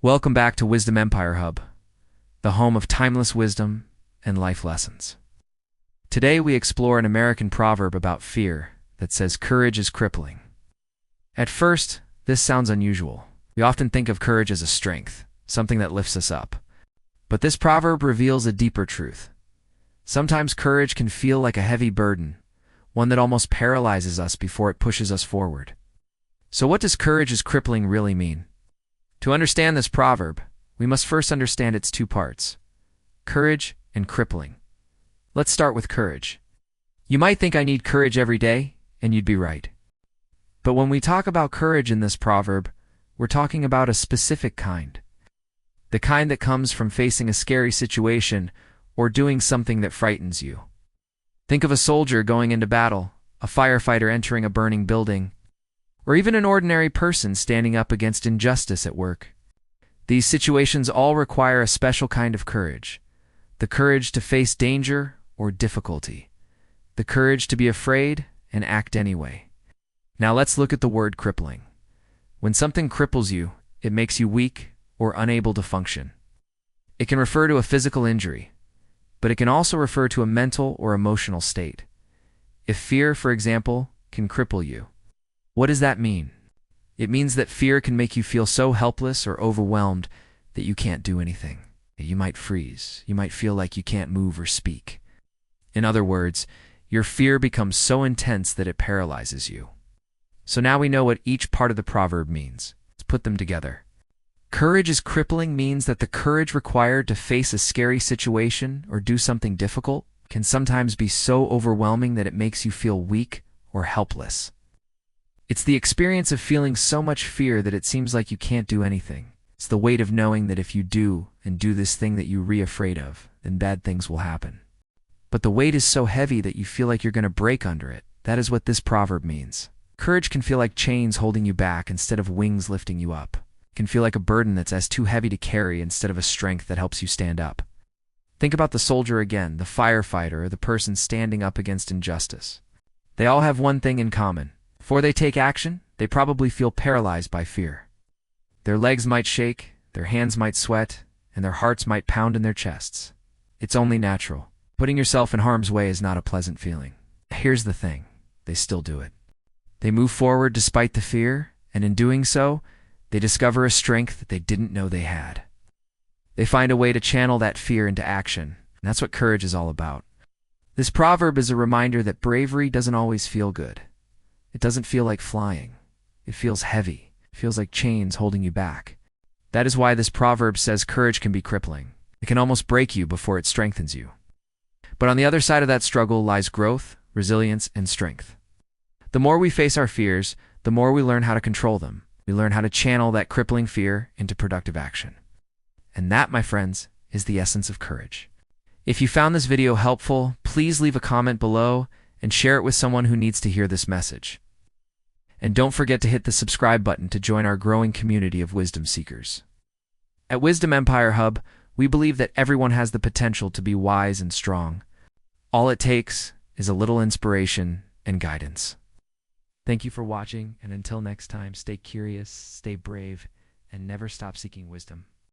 Welcome back to Wisdom Empire Hub, the home of timeless wisdom and life lessons. Today we explore an American proverb about fear that says courage is crippling. At first, this sounds unusual. We often think of courage as a strength, something that lifts us up. But this proverb reveals a deeper truth. Sometimes courage can feel like a heavy burden, one that almost paralyzes us before it pushes us forward. So what does courage is crippling really mean? To understand this proverb, we must first understand its two parts: courage and crippling. Let's start with courage. You might think I need courage every day, and you'd be right. But when we talk about courage in this proverb, we're talking about a specific kind. The kind that comes from facing a scary situation or doing something that frightens you. Think of a soldier going into battle, a firefighter entering a burning building, or even an ordinary person standing up against injustice at work. These situations all require a special kind of courage. The courage to face danger or difficulty. The courage to be afraid and act anyway. Now let's look at the word crippling. When something cripples you, it makes you weak or unable to function. It can refer to a physical injury, but it can also refer to a mental or emotional state. If fear, for example, can cripple you, what does that mean? It means that fear can make you feel so helpless or overwhelmed that you can't do anything. You might freeze. You might feel like you can't move or speak. In other words, your fear becomes so intense that it paralyzes you. So now we know what each part of the proverb means. Let's put them together. Courage is crippling means that the courage required to face a scary situation or do something difficult can sometimes be so overwhelming that it makes you feel weak or helpless. It's the experience of feeling so much fear that it seems like you can't do anything. It's the weight of knowing that if you do this thing that you're afraid of, then bad things will happen. But the weight is so heavy that you feel like you're going to break under it. That is what this proverb means. Courage can feel like chains holding you back instead of wings lifting you up. It can feel like a burden that's as too heavy to carry instead of a strength that helps you stand up. Think about the soldier again, the firefighter, or the person standing up against injustice. They all have one thing in common. Before they take action, they probably feel paralyzed by fear. Their legs might shake, their hands might sweat, and their hearts might pound in their chests. It's only natural. Putting yourself in harm's way is not a pleasant feeling. Here's the thing, they still do it. They move forward despite the fear, and in doing so, they discover a strength that they didn't know they had. They find a way to channel that fear into action, and that's what courage is all about. This proverb is a reminder that bravery doesn't always feel good. It doesn't feel like flying. It feels heavy. It feels like chains holding you back. That is why this proverb says courage can be crippling. It can almost break you before it strengthens you. But on the other side of that struggle lies growth, resilience, and strength. The more we face our fears, the more we learn how to control them. We learn how to channel that crippling fear into productive action. And that, my friends, is the essence of courage. If you found this video helpful, please leave a comment below and share it with someone who needs to hear this message. And don't forget to hit the subscribe button to join our growing community of wisdom seekers. At Wisdom Empire Hub, we believe that everyone has the potential to be wise and strong. All it takes is a little inspiration and guidance. Thank you for watching, and until next time, stay curious, stay brave, and never stop seeking wisdom.